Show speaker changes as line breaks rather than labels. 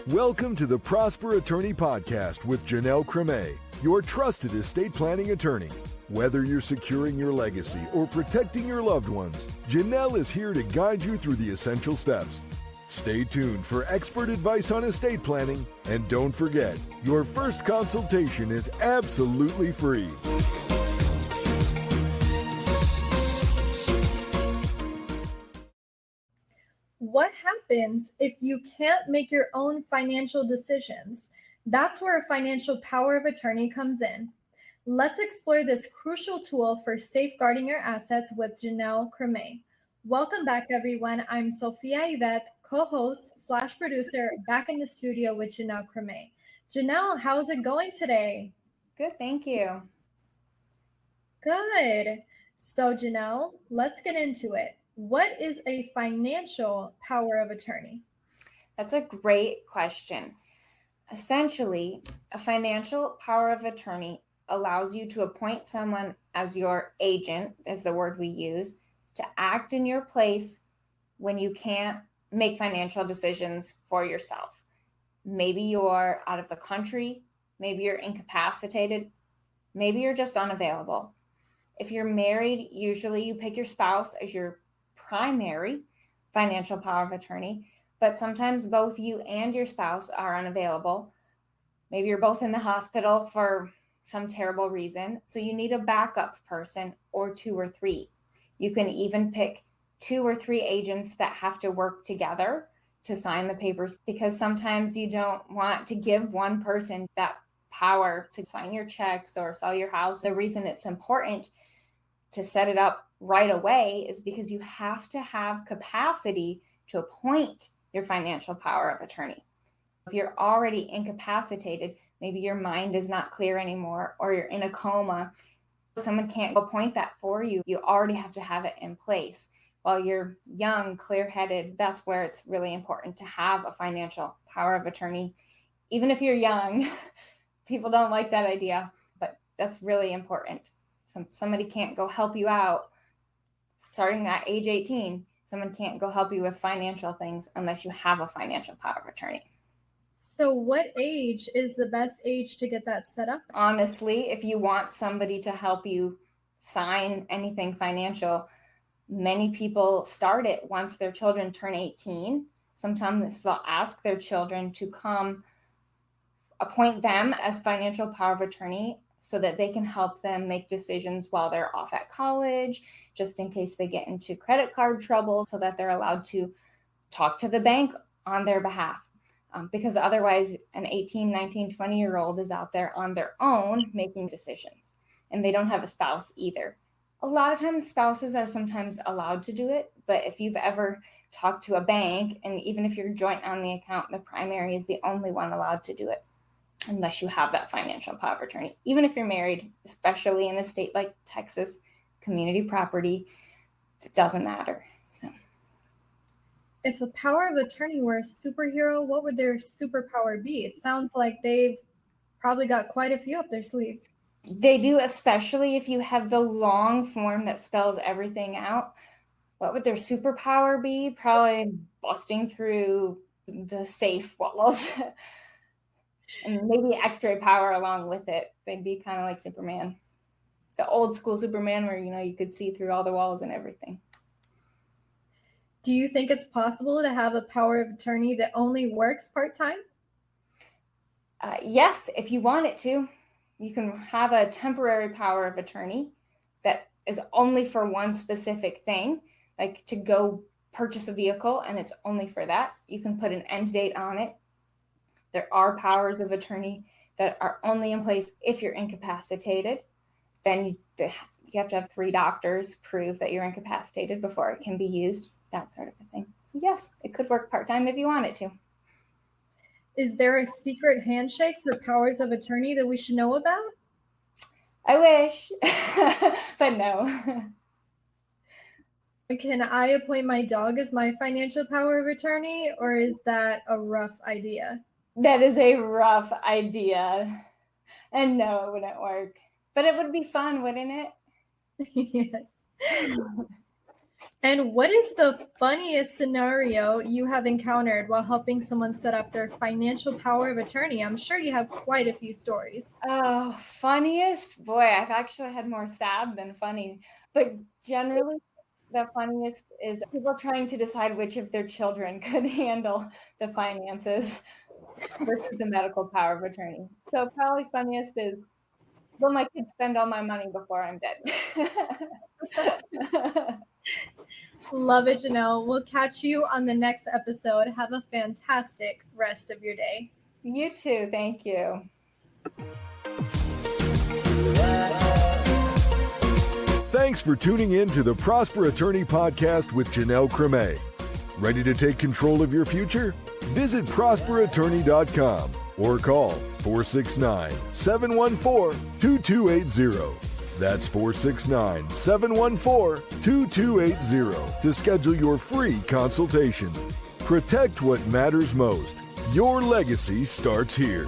Welcome to the Prosper Attorney Podcast with Janelle Cremé, your trusted estate planning attorney. Whether you're securing your legacy or protecting your loved ones, Janelle is here to guide you through the essential steps. Stay tuned for expert advice on estate planning, and don't forget, your first consultation is absolutely free.
What happens if you can't make your own financial decisions? That's where a financial power of attorney comes in. Let's explore this crucial tool for safeguarding your assets with Janelle Cremé. Welcome back, everyone. I'm Sophia Yvette, co-host/producer, back in the studio with Janelle Cremé. Janelle, how's it going today?
Good, thank you.
Good. So, Janelle, let's get into it. What is a financial power of attorney?
That's a great question. Essentially, a financial power of attorney allows you to appoint someone as your agent, is the word we use, to act in your place when you can't make financial decisions for yourself. Maybe you're out of the country, maybe you're incapacitated, maybe you're just unavailable. If you're married, usually you pick your spouse as your primary financial power of attorney, but sometimes both you and your spouse are unavailable. Maybe you're both in the hospital for some terrible reason, so you need a backup person or two or three. You can even pick 2 or 3 agents that have to work together to sign the papers, because sometimes you don't want to give one person that power to sign your checks or sell your house. The reason it's important to set it up right away is because you have to have capacity to appoint your financial power of attorney. If you're already incapacitated, maybe your mind is not clear anymore, or you're in a coma, someone can't appoint that for you. You already have to have it in place. While you're young, clear-headed, that's where it's really important to have a financial power of attorney. Even if you're young, people don't like that idea, but that's really important. Somebody can't go help you out starting at age 18. Someone can't go help you with financial things unless you have a financial power of attorney.
So what age is the best age to get that set up?
Honestly, if you want somebody to help you sign anything financial, many people start it once their children turn 18. Sometimes they'll ask their children to come appoint them as financial power of attorney so that they can help them make decisions while they're off at college, just in case they get into credit card trouble, so that they're allowed to talk to the bank on their behalf. Because otherwise, an 18, 19, 20-year-old is out there on their own making decisions, and they don't have a spouse either. A lot of times spouses are sometimes allowed to do it, but if you've ever talked to a bank, and even if you're joint on the account, the primary is the only one allowed to do it, unless you have that financial power of attorney. Even if you're married, especially in a state like Texas, community property, it doesn't matter. So,
if a power of attorney were a superhero, what would their superpower be? It sounds like they've probably got quite a few up their sleeve.
They do, especially if you have the long form that spells everything out. What would their superpower be? Probably busting through the safe walls. And maybe X-ray power along with it. They'd be kind of like Superman. The old school Superman where, you could see through all the walls and everything.
Do you think it's possible to have a power of attorney that only works part-time?
Yes, if you want it to. You can have a temporary power of attorney that is only for one specific thing, like to go purchase a vehicle, and it's only for that. You can put an end date on it. There are powers of attorney that are only in place if you're incapacitated. Then you have to have 3 doctors prove that you're incapacitated before it can be used, that sort of a thing. So yes, it could work part-time if you want it to.
Is there a secret handshake for powers of attorney that we should know about?
I wish, but no.
Can I appoint my dog as my financial power of attorney, or is that a rough idea?
That is a rough idea. And no, it wouldn't work. But it would be fun, wouldn't it?
Yes. And what is the funniest scenario you have encountered while helping someone set up their financial power of attorney? I'm sure you have quite a few stories.
Oh, funniest? Boy, I've actually had more sad than funny. But generally, the funniest is people trying to decide which of their children could handle the finances versus the medical power of attorney. So probably funniest is, will my kids spend all my money before I'm dead?
Love it, Janelle. We'll catch you on the next episode. Have a fantastic rest of your day.
You too. Thank you.
Thanks for tuning in to the Prosper Attorney Podcast with Janelle Cremé. Ready to take control of your future? Visit prosperattorney.com or call 469-714-2280. That's 469-714-2280 to schedule your free consultation. Protect what matters most. Your legacy starts here.